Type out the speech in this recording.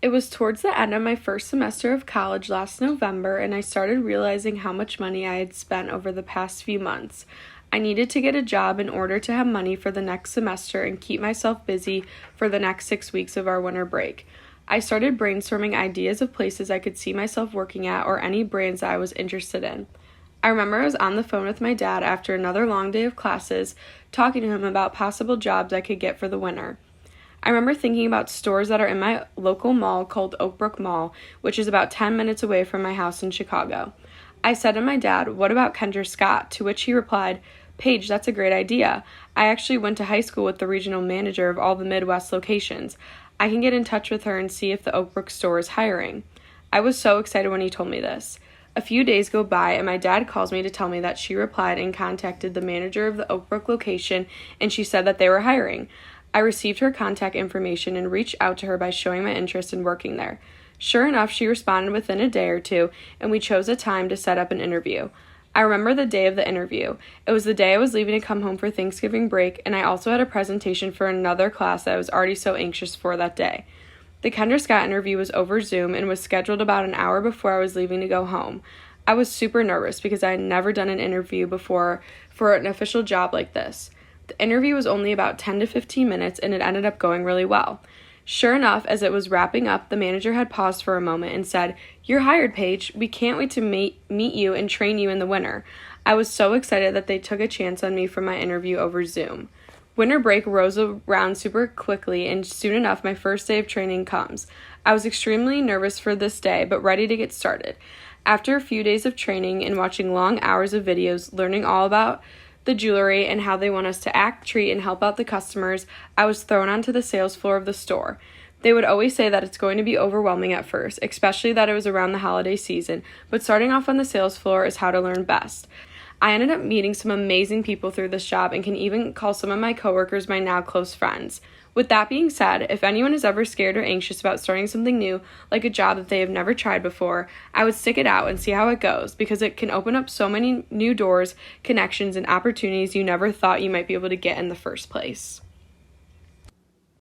It was towards the end of my first semester of college last November, and I started realizing how much money I had spent over the past few months. I needed to get a job in order to have money for the next semester and keep myself busy for the next 6 weeks of our winter break. I started brainstorming ideas of places I could see myself working at or any brands I was interested in. I remember I was on the phone with my dad after another long day of classes, talking to him about possible jobs I could get for the winter. I remember thinking about stores that are in my local mall called Oakbrook Mall, which is about 10 minutes away from my house in Chicago. I said to my dad, "What about Kendra Scott?" To which he replied, "Paige, that's a great idea. I actually went to high school with the regional manager of all the Midwest locations. I can get in touch with her and see if the Oakbrook store is hiring." I was so excited when he told me this. A few days go by and my dad calls me to tell me that she replied and contacted the manager of the Oakbrook location and she said that they were hiring. I received her contact information and reached out to her by showing my interest in working there. Sure enough, she responded within a day or two, and we chose a time to set up an interview. I remember the day of the interview. It was the day I was leaving to come home for Thanksgiving break, and I also had a presentation for another class that I was already so anxious for that day. The Kendra Scott interview was over Zoom and was scheduled about an hour before I was leaving to go home. I was super nervous because I had never done an interview before for an official job like this. The interview was only about 10 to 15 minutes and it ended up going really well. Sure enough, as it was wrapping up, the manager had paused for a moment and said, "You're hired, Paige. We can't wait to meet you and train you in the winter." I was so excited that they took a chance on me for my interview over Zoom. Winter break rolls around super quickly, and soon enough, my first day of training comes. I was extremely nervous for this day, but ready to get started. After a few days of training and watching long hours of videos, learning all about the jewelry and how they want us to act, treat, and help out the customers, I was thrown onto the sales floor of the store. They would always say that it's going to be overwhelming at first, especially that it was around the holiday season, but starting off on the sales floor is how to learn best. I ended up meeting some amazing people through this job and can even call some of my coworkers my now close friends. With that being said, if anyone is ever scared or anxious about starting something new, like a job that they have never tried before, I would stick it out and see how it goes because it can open up so many new doors, connections, and opportunities you never thought you might be able to get in the first place.